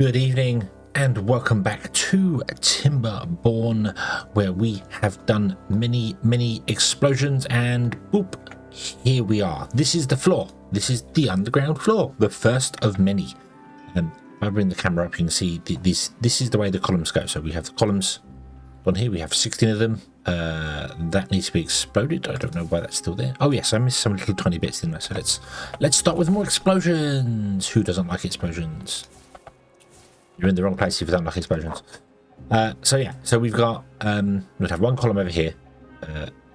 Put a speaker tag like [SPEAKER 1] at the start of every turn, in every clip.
[SPEAKER 1] Good evening and welcome back to Timberborn, where we have done many explosions and boop, here we are. This is the floor. This is the underground floor, the first of many. If I bring the camera up, you can see this is the way the columns go. So we have the columns on here. We have 16 of them. That needs to be exploded. I don't know why that's still there. Oh yes, I missed some little tiny bits, didn't I? So let's start with more explosions. Who doesn't like explosions? You're in the wrong place if you don't like explosions. So we've got we'll have one column over here.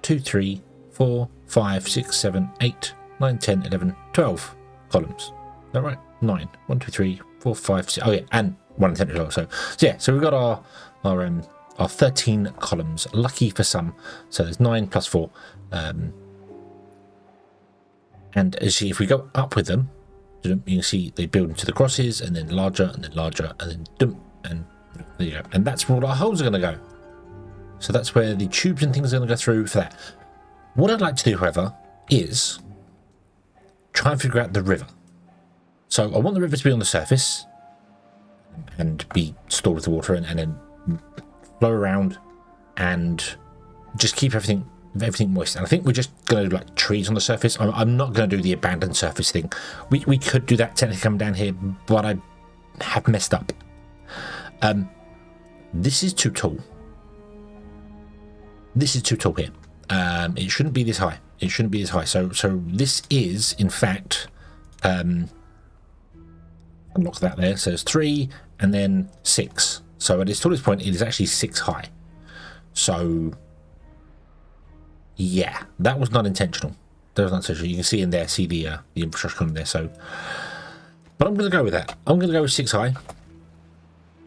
[SPEAKER 1] 2, 3, 4, 5, 6, 7, 8, 9, 10, 11, 12 columns. Is that right? 9. 1, 2, 3, 4, 5, 6. Oh yeah, and 1 and 10 as well. So we've got our 13 columns. Lucky for some. So there's 9 plus 4. And as you see, if we go up with them, you can see they build into the crosses, and then larger, and then dump, and there you go. And that's where all our holes are going to go. So that's where the tubes and things are going to go through for that. What I'd like to do, however, is try and figure out the river. So I want the river to be on the surface and be stored with the water, and then flow around and just keep everything moist. And I think we're just going to do like trees on the surface. I'm not going to do the abandoned surface thing. We could do that technically coming down here, but I have messed up. This is too tall. This is too tall here. It shouldn't be this high. It shouldn't be this high. So this is, in fact, unlock that there. So it's 3 and then 6. So at its tallest point, it is actually 6 high. So yeah, that was not intentional. That was not intentional. You can see in there, see the infrastructure on there. So, but I'm going to go with that. I'm going to go with 6 high,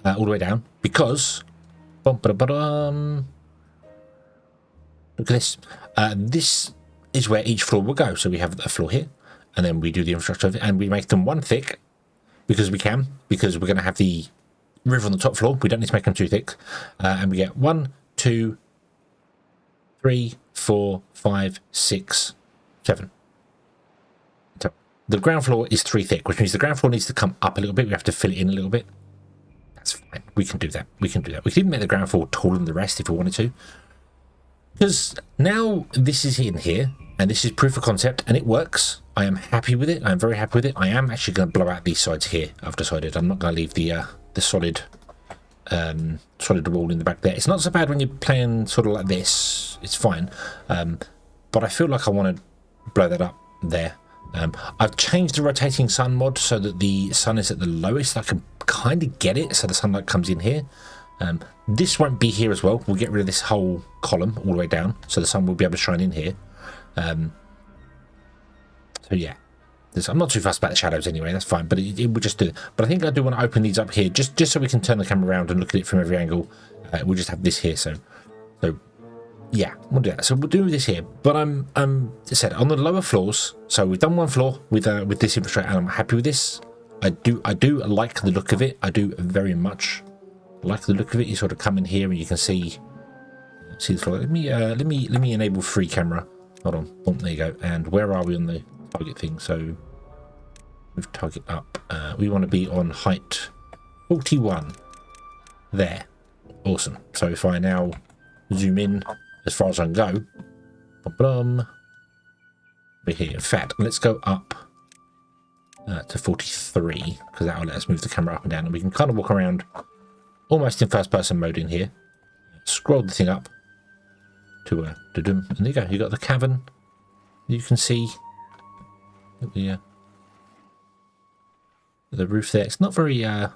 [SPEAKER 1] all the way down, because look at this. This is where each floor will go. So we have a floor here, and then we do the infrastructure of it, and we make them 1 thick because we can, because we're going to have the river on the top floor. We don't need to make them too thick, and we get 1, 2, 3, 4, 5, 6, 7. So the ground floor is 3 thick, which means the ground floor needs to come up a little bit. We have to fill it in a little bit. That's fine. We can do that. We can even make the ground floor taller than the rest if we wanted to. Because now this is in here, and this is proof of concept, and it works. I am happy with it. I'm very happy with it. I am actually going to blow out these sides here. I've decided I'm not going to leave the solid wall in the back there. It's not so bad when you're playing sort of like this. It's fine. But I feel like I want to blow that up there. I've changed the rotating sun mod so that the sun is at the lowest. I can kind of get it so the sunlight comes in here. This won't be here as well. We'll get rid of this whole column all the way down, so the sun will be able to shine in here. So yeah, I'm not too fussed about the shadows anyway. That's fine, but it will just do it. But I think I do want to open these up here just so we can turn the camera around and look at it from every angle. We'll just have this here. So yeah, we'll do that. So we'll do this here. But I'm said on the lower floors. So we've done 1 floor with this infrastructure, and I'm happy with this. I do like the look of it. I do very much like the look of it. You sort of come in here and you can see the floor. Let me enable free camera. Hold on. Oh, there you go. And where are we on the target thing? So move target up. We want to be on height 41. There. Awesome. So if I now zoom in as far as I can go, we're here. In fact, let's go up to 43, because that will let us move the camera up and down, and we can kind of walk around almost in first person mode in here. Scroll the thing up to and there you go. You got the cavern. You can see the roof there. It's not very yeah,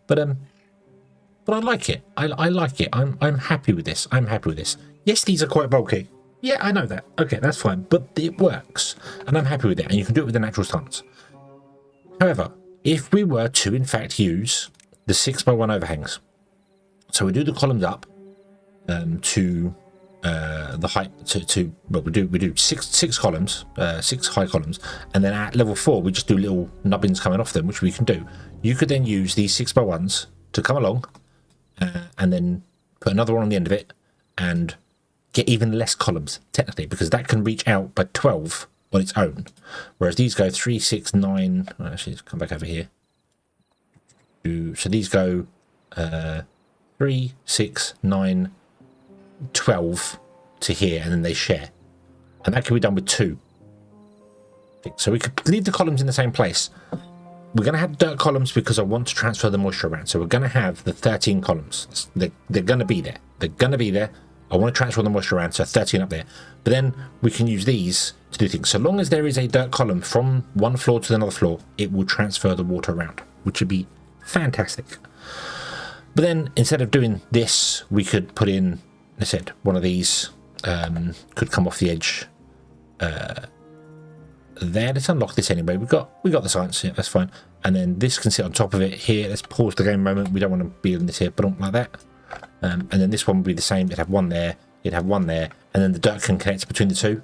[SPEAKER 1] but I like it. I like it. I'm happy with this. I'm happy with this. Yes, these are quite bulky. Yeah, I know that. Okay, that's fine. But it works, and I'm happy with it. And you can do it with the natural stunts. However, if we were to in fact use the 6x1 overhangs, so we do the columns up to the height well, we do six columns, 6 high columns, and then at level 4 we just do little nubbins coming off them, which we can do. You could then use these 6x1s to come along and then put another one on the end of it and get even less columns technically, because that can reach out by 12 on its own, whereas these go 3, 6, 9. Well, actually, let's come back over here. So these go 3, 6, 9, 12 to here, and then they share. And that can be done with 2. So we could leave the columns in the same place. We're going to have dirt columns because I want to transfer the moisture around. So we're going to have the 13 columns. They're going to be there. They're going to be there. I want to transfer the moisture around, so 13 up there. But then we can use these to do things. So long as there is a dirt column from one floor to another floor, it will transfer the water around, which would be fantastic. But then instead of doing this, we could put in, I said, one of these could come off the edge there. Let's unlock this anyway. We got the science. Yeah, that's fine. And then this can sit on top of it here. Let's pause the game a moment. We don't want to be in this here, but like that. And then this one would be the same. It'd have one there. It'd have one there, and then the dirt can connect between the two.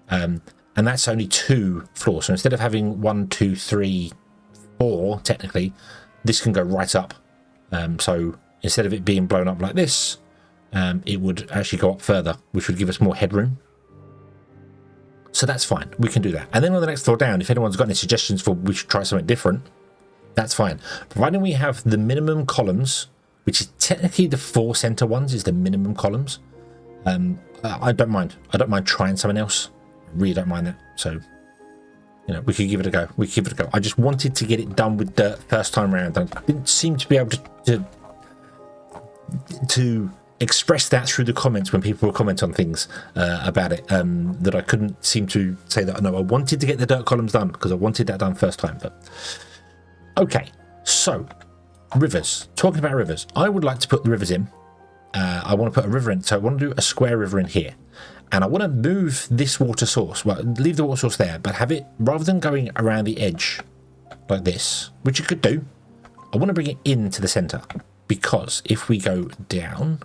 [SPEAKER 1] And that's only 2 floors. So instead of having 1, 2, 3, 4, technically, this can go right up. So instead of it being blown up like this, it would actually go up further, which would give us more headroom. So that's fine. We can do that. And then on the next floor down, if anyone's got any suggestions for we should try something different, that's fine. Providing we have the minimum columns, which is technically the 4 center ones, is the minimum columns. I don't mind. I don't mind trying something else. I really don't mind that. So, you know, we could give it a go. We could give it a go. I just wanted to get it done with dirt first time around. I didn't seem to be able to express that through the comments when people will comment on things about it, that I couldn't seem to say that. No, I wanted to get the dirt columns done because I wanted that done first time. But okay, so rivers. Talking about rivers, I would like to put the rivers in. I want to put a river in, so I want to do a square river in here, and I want to move this water source. Well, leave the water source there, but have it, rather than going around the edge like this, which you could do, I want to bring it into the center, because if we go down,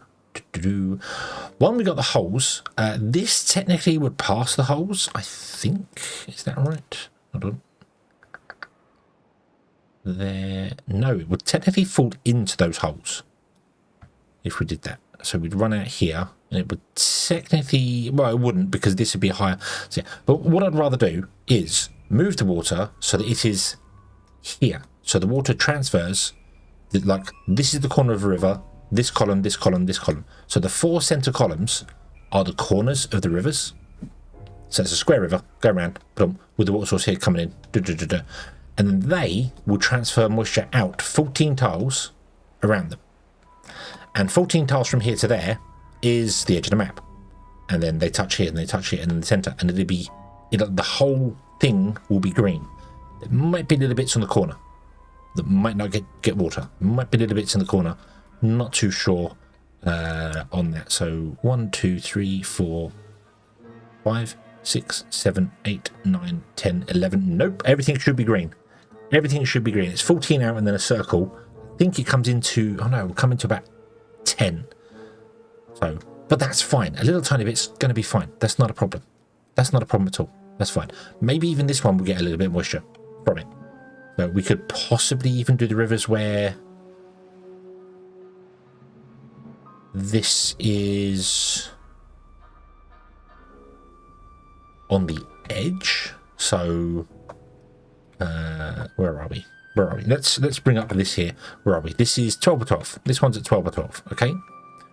[SPEAKER 1] one, we got the holes. This technically would pass the holes, I think. Is that right? Hold on. There, no, it would technically fall into those holes if we did that. So we'd run out here, and it would technically, well, it wouldn't, because this would be higher. So, yeah. But what I'd rather do is move the water so that it is here. So the water transfers, like this is the corner of the river, this column, this column, this column. So the 4 center columns are the corners of the rivers. So it's a square river, go around, boom, with the water source here coming in. And then they will transfer moisture out 14 tiles around them. And 14 tiles from here to there is the edge of the map. And then they touch here, and they touch here, and in the center. And the whole thing will be green. There might be little bits on the corner that might not get water. Might be little bits in the corner. Not too sure on that. So 1, 2, 3, 4, 5, 6, 7, 8, 9, 10, 11. Nope, everything should be green. Everything should be green. It's 14 out and then a circle. I think it comes into, oh no, it will come into about 10. So, but that's fine. A little tiny bit's going to be fine. That's not a problem. That's not a problem at all. That's fine. Maybe even this one will get a little bit of moisture from it. So we could possibly even do the rivers where this is on the edge. So where are we? Let's bring up this here. Where are we? This is 12 by 12. This one's at 12 by 12. Okay,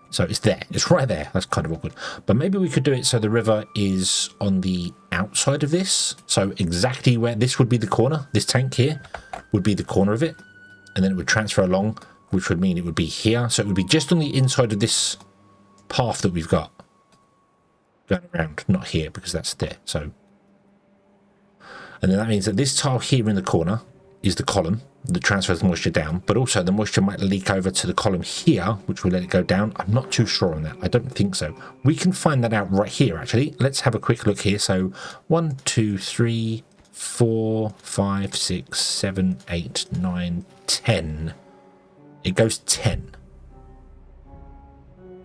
[SPEAKER 1] so it's there. It's right there. That's kind of awkward. But maybe we could do it so the river is on the outside of this. So exactly where this would be the corner. This tank here would be the corner of it, and then it would transfer along, which would mean it would be here. So it would be just on the inside of this path that we've got going around, not here because that's there. So, and then that means that this tile here in the corner is the column that transfers the moisture down, but also the moisture might leak over to the column here, which will let it go down. I'm not too sure on that. I don't think so. We can find that out right here, actually. Let's have a quick look here. So 1, 2, 3, 4, 5, 6, 7, 8, 9, 10. It goes 10.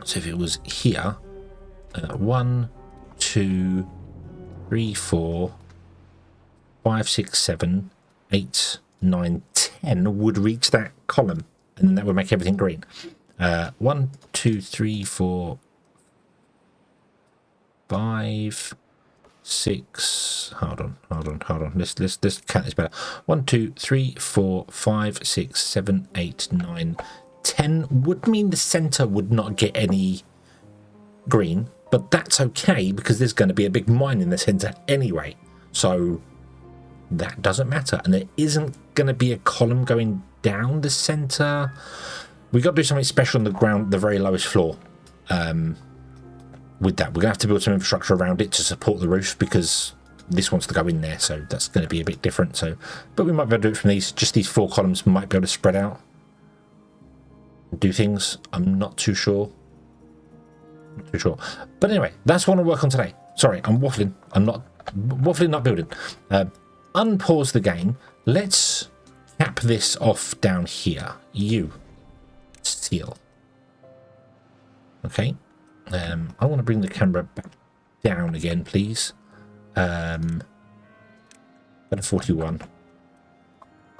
[SPEAKER 1] So if it was here, 1, 2, 3, 4, 5, 6, 7, 8, 9, 10 would reach that column, and then that would make everything green. 1, 2, 3, 4, 5, 6. Hold on. Let's count this better. 1, 2, 3, 4, 5, 6, 7, 8, 9, 10 would mean the center would not get any green, but that's okay because there's going to be a big mine in the center anyway, so that doesn't matter. And there isn't going to be a column going down the center. We got to do something special on the ground, the very lowest floor. With that, we're gonna have to build some infrastructure around it to support the roof because this wants to go in there, so that's going to be a bit different. So, but we might be able to do it from these 4 columns might be able to spread out, do things. I'm not too sure. But anyway, that's what I want to work on today. Sorry, I'm waffling. I'm not waffling, not building. Unpause the game. Let's cap this off down here. You steel. Okay. I want to bring the camera back down again, please. Better 41. I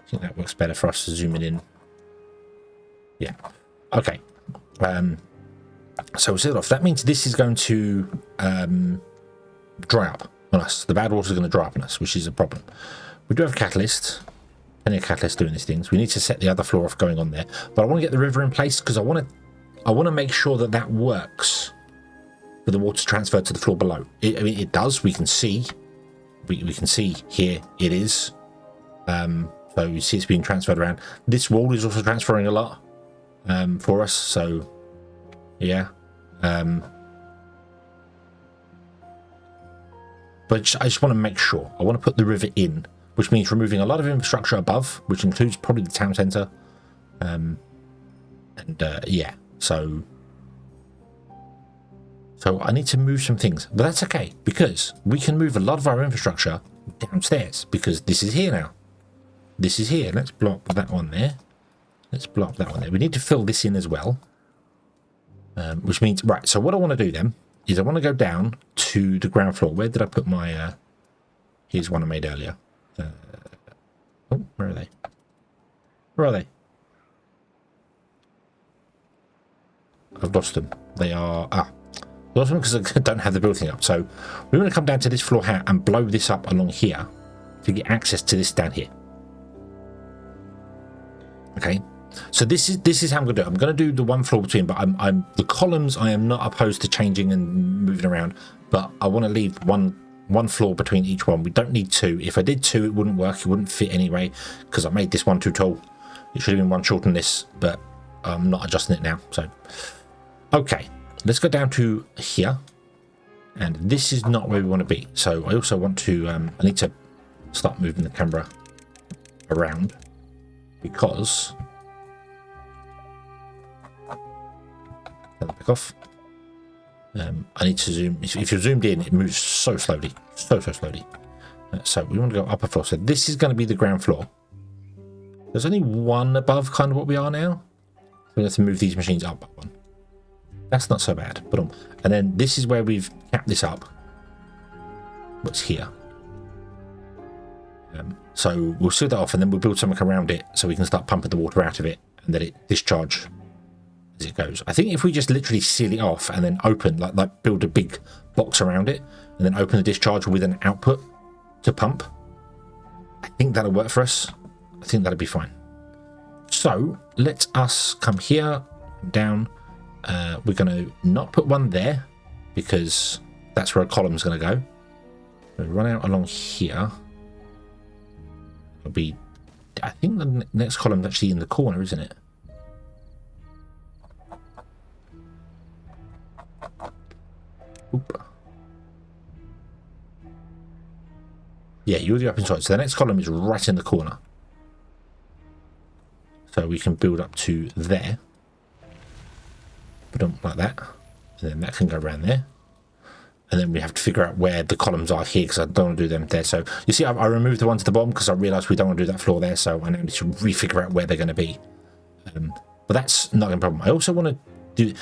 [SPEAKER 1] think that works better for us to zoom it in. Yeah. Okay. So we'll set it off. That means this is going to dry up on us. The bad water is going to dry up on us, which is a problem. We do have catalyst. Plenty of catalyst doing these things. We need to set the other floor off going on there. But I want to get the river in place because I want to make sure that that works for the water transfer to the floor below. I mean, it does. We can see. We can see here it is. So you see it's being transferred around. This wall is also transferring a lot for us. So yeah. But I just want to make sure. I want to put the river in, which means removing a lot of infrastructure above, which includes probably the town centre. Yeah. So I need to move some things, but that's okay because we can move a lot of our infrastructure downstairs because this is here now. This is here. Let's block that one there. Let's block that one there. We need to fill this in as well, which means, right, so what I want to do then is I want to go down to the ground floor. Where did I put my, here's one I made earlier. Oh, where are they? Where are they? I've lost them. They are, lost them because I don't have the building up. So we want to come down to this floor here and blow this up along here to get access to this down here. Okay, so this is how I'm going to do it. I'm going to do the one floor between, but I'm the columns I am not opposed to changing and moving around, but I want to leave one floor between each one. We don't need 2. If I did 2, it wouldn't work. It wouldn't fit anyway because I made this one too tall. It should have been one shorter than this, but I'm not adjusting it now. So okay, let's go down to here, and this is not where we want to be. So I also want to I need to start moving the camera around because back off. I need to zoom. If you're zoomed in, it moves so slowly, so slowly. So we want to go upper floor. So this is going to be the ground floor. There's only one above kind of what we are now. So we have to move these machines up one. That's not so bad. And then this is where we've capped this up. What's here? So we'll seal that off and then we'll build something around it so we can start pumping the water out of it and let it discharge as it goes. I think if we just literally seal it off and then open, like build a big box around it and then open the discharge with an output to pump, I think that'll work for us. I think that'll be fine. So let us come here, down. We're going to not put one there because that's where a column's going to go. We'll run out along here. It'll be, I think the next column's actually in the corner, isn't it? Oop. Yeah, you're the up inside. So the next column is right in the corner. So we can build up to there. Like that, and then that can go around there, and then we have to figure out where the columns are here because I don't want to do them there. So you see I removed the ones at the bottom because I realized we don't want to do that floor there, so I now need to refigure out where they're going to be, but that's not a problem. I also want to do,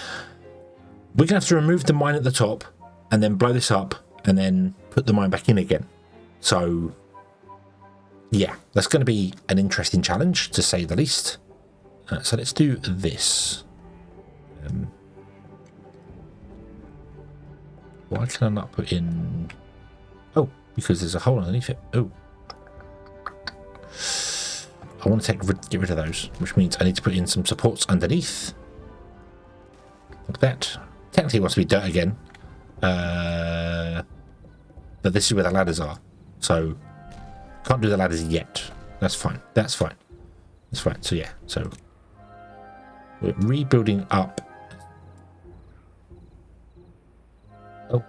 [SPEAKER 1] we're gonna have to remove the mine at the top and then blow this up and then put the mine back in again. So yeah, that's going to be an interesting challenge to say the least. So let's do this. Why can I not put in... Oh, because there's a hole underneath it. Oh, I want to get rid of those, which means I need to put in some supports underneath. Like that. Technically it wants to be dirt again. But this is where the ladders are. So can't do the ladders yet. That's fine. That's fine. That's fine. So yeah. So we're rebuilding up. Oh.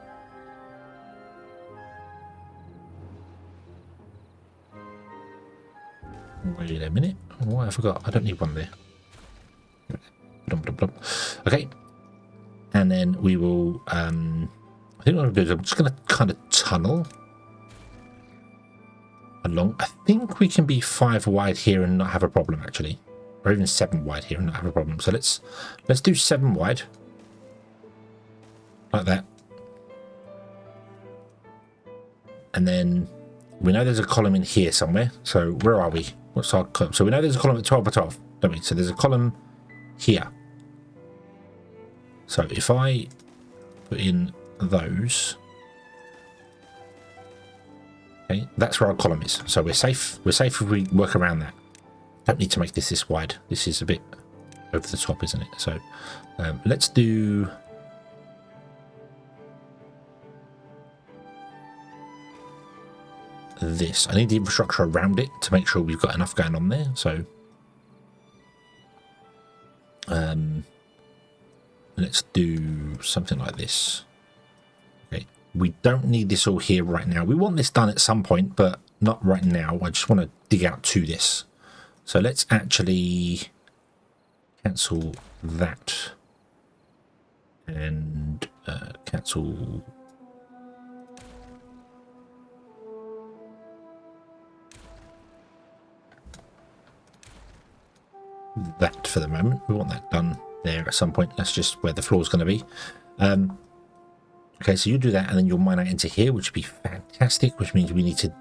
[SPEAKER 1] Wait a minute. Oh, I forgot. I don't need one there. Okay. And then we will, I think what I'm going to do is I'm just going to kind of tunnel along. I think we can be 5 wide here and not have a problem, actually. Or even 7 wide here and not have a problem. So let's do 7 wide. Like that. And then we know there's a column in here somewhere. So where are we? What's our column? So we know there's a column at 12 by 12, don't we? So there's a column here. So if I put in those, okay, that's where our column is. So we're safe. We're safe if we work around that. Don't need to make this wide. This is a bit over the top, isn't it? So let's do this. I need the infrastructure around it to make sure we've got enough going on there. So let's do something like this. Okay, we don't need this all here right now. We want this done at some point, but not right now. I just want to dig out to this. So let's actually cancel that and cancel that for the moment. We want that done there at some point. That's just where the floor is going to be. Okay, so you do that and then you'll mine out into here, which would be fantastic, which means we need to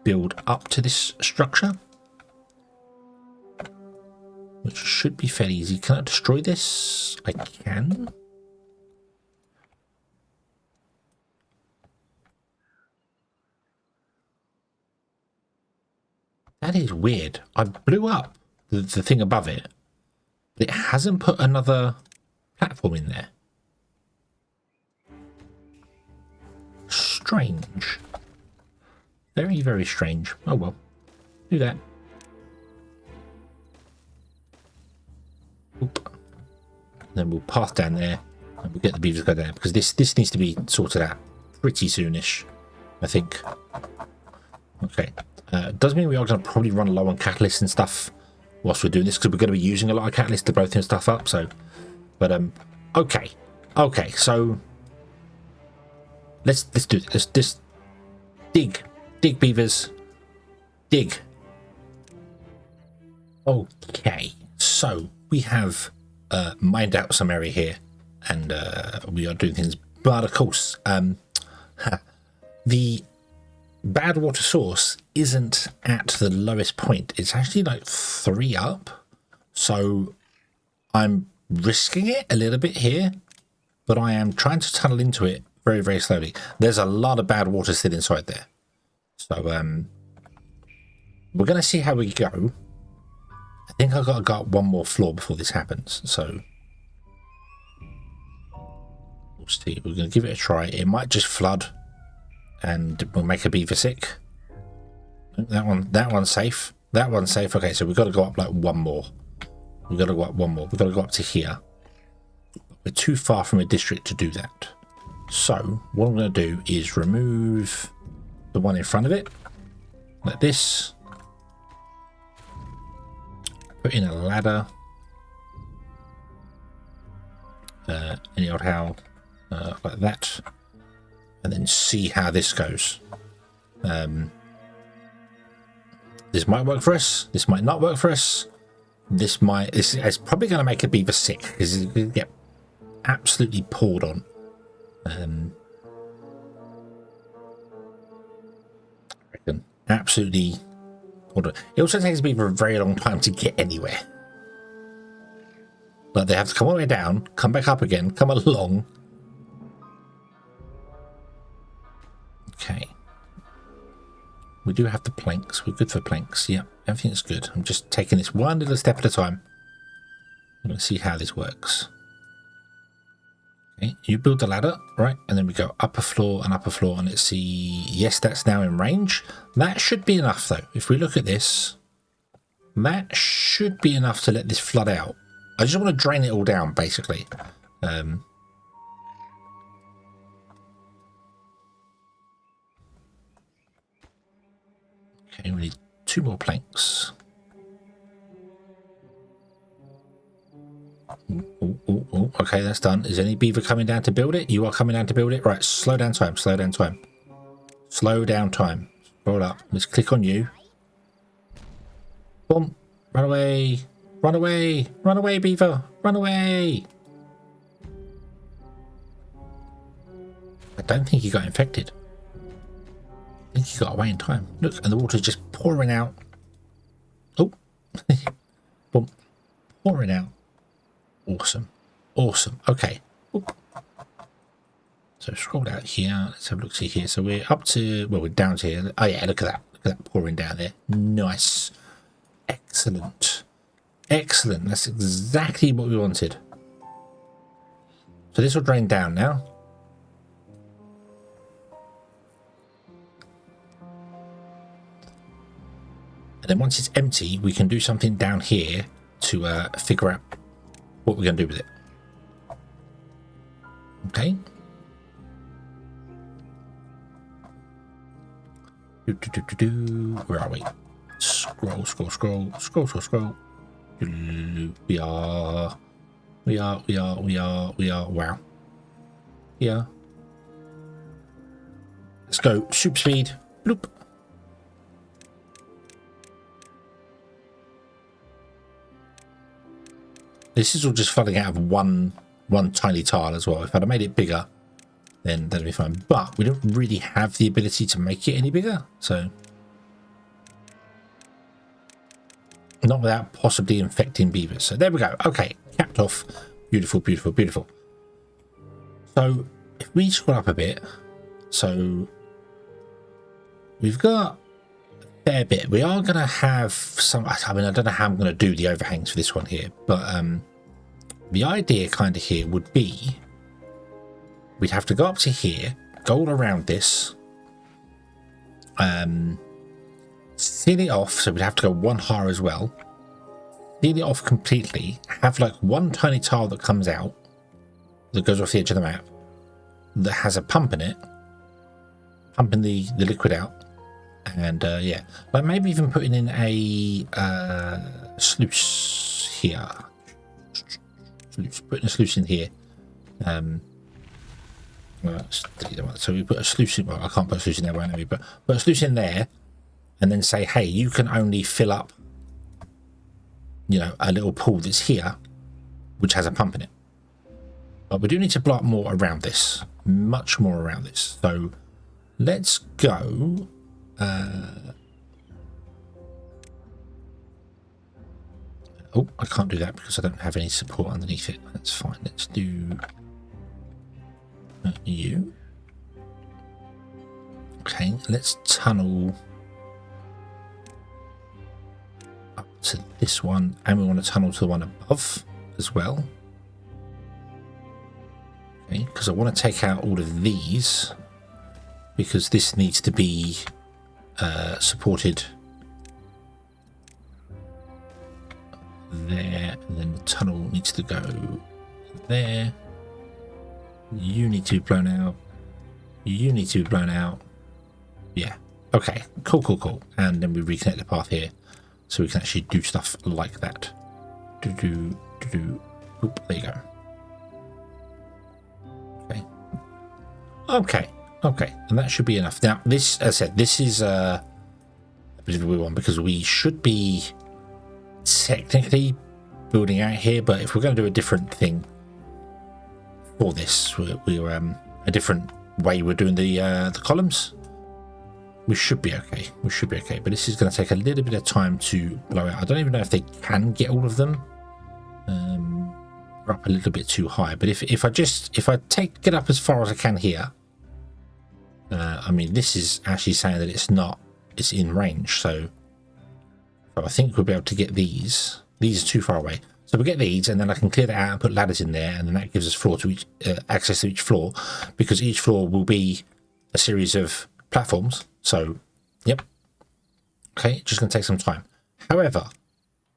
[SPEAKER 1] build up to this structure, which should be fairly easy. Can I destroy this? I can. That is weird. I blew up the thing above it. It hasn't put another platform in there. Strange. Very, very strange. Oh well. Do that. Oop. Then we'll path down there and we'll get the beavers to go down, because this needs to be sorted out pretty soonish, I think. Okay. It does mean we are going to probably run low on catalysts and stuff whilst we're doing this, because we're going to be using a lot of catalysts to blow things stuff up. So, but okay, so let's do this. Let's just dig beavers, dig. Okay, so we have mined out some area here, and we are doing things. But of course, the bad water source isn't at the lowest point. It's actually like 3 up. So I'm risking it a little bit here, but I am trying to tunnel into it very, very slowly. There's a lot of bad water still inside there. So we're going to see how we go. I think I've got to go up 1 more floor before this happens. So we'll see. We're going to give it a try. It might just flood and we'll make a beaver sick. That one's safe. That one's safe. Okay, so we've got to go up like 1 more. We've got to go up 1 more. We've got to go up to here. We're too far from a district to do that. So what I'm going to do is remove the one in front of it, like this. Put in a ladder. Any old how, like that. And then see how this goes. This might work for us. This might not work for us. This is probably going to make a beaver sick, because it's going to get absolutely poured on. I reckon absolutely poured on. It also takes a beaver a very long time to get anywhere. Like they have to come all the way down, come back up again, come along. Okay. We do have the planks. We're good for planks. Yeah, everything's good. I'm just taking this one little step at a time. I'm going to see how this works. Okay, you build the ladder, right? And then we go upper floor, and let's see. Yes, that's now in range. That should be enough, though. If we look at this, that should be enough to let this flood out. I just want to drain it all down, basically. Okay, we need 2 more planks. Ooh, okay, that's done. Is any beaver coming down to build it? You are coming down to build it? Right, slow down time, slow down time. Slow down time. Roll up. Let's click on you. Boom. Run away. Run away. Run away, beaver. Run away. I don't think he got infected. I think he got away in time. Look, and the water's just pouring out. Oh. Boom. Pouring out. Awesome. Awesome. Okay. Oop. So scroll down here. Let's have a look, see here. So we're up to, well, we're down to here. Oh yeah, look at that. Look at that pouring down there. Nice. Excellent. Excellent. That's exactly what we wanted. So this will drain down now. And then once it's empty, we can do something down here to figure out what we're going to do with it. Okay. Where are we? Scroll. We are. Wow. Yeah. Let's go. Super speed. Bloop. This is all just flooding out of one tiny tile as well. If I'd have made it bigger, then that'd be fine. But we don't really have the ability to make it any bigger, so not without possibly infecting beavers. So there we go. Okay, capped off. Beautiful, beautiful, beautiful. So if we scroll up a bit, so we've got a fair bit. We are going to have some, I mean, I don't know how I'm going to do the overhangs for this one here, but the idea kind of here would be we'd have to go up to here, go all around this, seal it off, so we'd have to go one higher as well, seal it off completely, have like one tiny tile that comes out, that goes off the edge of the map, that has a pump in it, pumping the liquid out, and yeah, like maybe even putting in a sluice here, putting a sluice in here. So we put a sluice in, well, I can't put a sluice in there right now, but put a sluice in there, and then say, hey, you can only fill up, you know, a little pool that's here, which has a pump in it. But we do need to blow up more around this, much more around this. So let's go. Oh, I can't do that because I don't have any support underneath it. That's fine. Let's do you. Okay, let's tunnel up to this one, and we want to tunnel to the one above as well. Okay, because I want to take out all of these because this needs to be supported there, and then the tunnel needs to go there. You need to be blown out. You need to be blown out. Yeah. Okay. Cool. And then we reconnect the path here, so we can actually do stuff like that. Oop, there you go. Okay. And that should be enough. Now, this, as I said, this is a bit of a weird one because we should be technically building out here, but if we're going to do a different thing for this, we're a different way we're doing the columns, we should be okay. But this is going to take a little bit of time to blow out. I don't even know if they can get all of them. We're up a little bit too high, but if I get up as far as I can here, I mean, this is actually saying that it's not it's in range. So I think we'll be able to get these. These are too far away. So we'll get these, and then I can clear that out and put ladders in there, and then that gives us floor to each access to each floor, because each floor will be a series of platforms. So, yep. Okay, just going to take some time. However,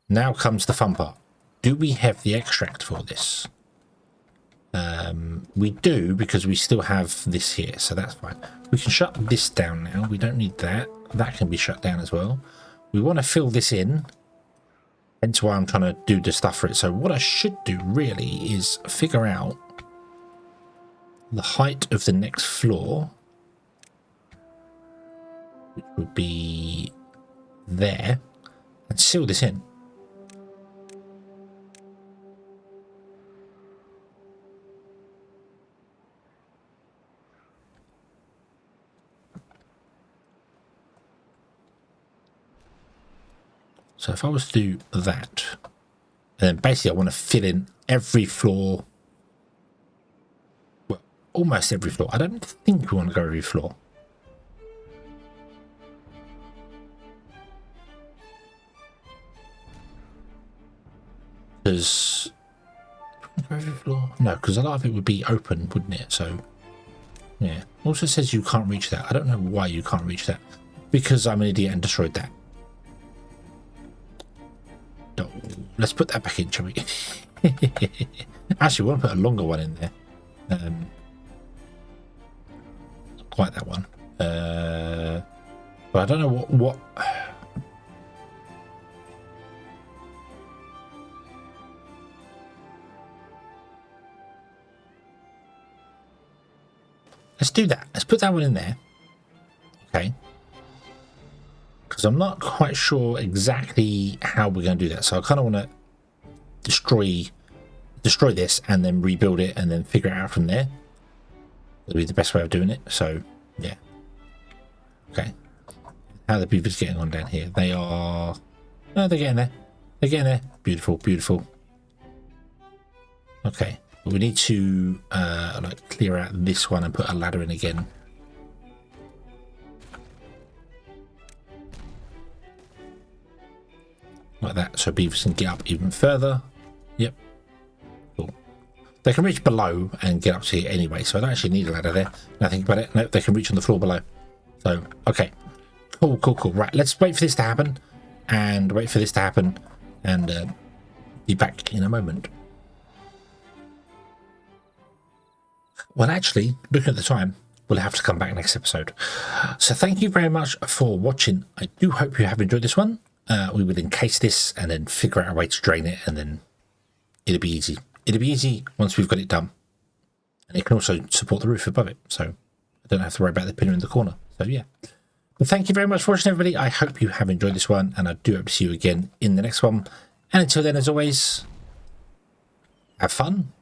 [SPEAKER 1] now comes the fun part. Do we have the extract for this? We do, because we still have this here, so that's fine. We can shut this down now. We don't need that. That can be shut down as well. We want to fill this in. Hence why I'm trying to do the stuff for it. So what I should do really is figure out the height of the next floor, which would be there, and seal this in. So if I was to do that, and then basically I want to fill in every floor, well, almost every floor. I don't think we want to go every floor. Because, every floor? No, because a lot of it would be open, wouldn't it? So, yeah. Also says you can't reach that. I don't know why you can't reach that. Because I'm an idiot and destroyed that. No, let's put that back in, shall we? Actually, we want to put a longer one in there. Not quite that one. But I don't know what. Let's do that. Let's put that one in there. Okay. Because I'm not quite sure exactly how we're going to do that. So I kind of want to destroy this and then rebuild it and then figure it out from there. That'll be the best way of doing it. So, yeah. Okay. How are the beavers getting on down here? They are... No, they're getting there. They're getting there. Beautiful, beautiful. Okay. But we need to like clear out this one and put a ladder in again. Like that, so beavers can get up even further. Yep. Cool. They can reach below and get up to here anyway, so I don't actually need a ladder there. Now think about it. Nope, they can reach on the floor below. So, okay. Cool, cool, cool. Right, let's wait for this to happen. And wait for this to happen. And be back in a moment. Well, actually, looking at the time, we'll have to come back next episode. So thank you very much for watching. I do hope you have enjoyed this one. We will encase this and then figure out a way to drain it, and then it'll be easy. It'll be easy once we've got it done. And it can also support the roof above it, so I don't have to worry about the pillar in the corner. So yeah. But thank you very much for watching, everybody. I hope you have enjoyed this one, and I do hope to see you again in the next one. And until then, as always, have fun.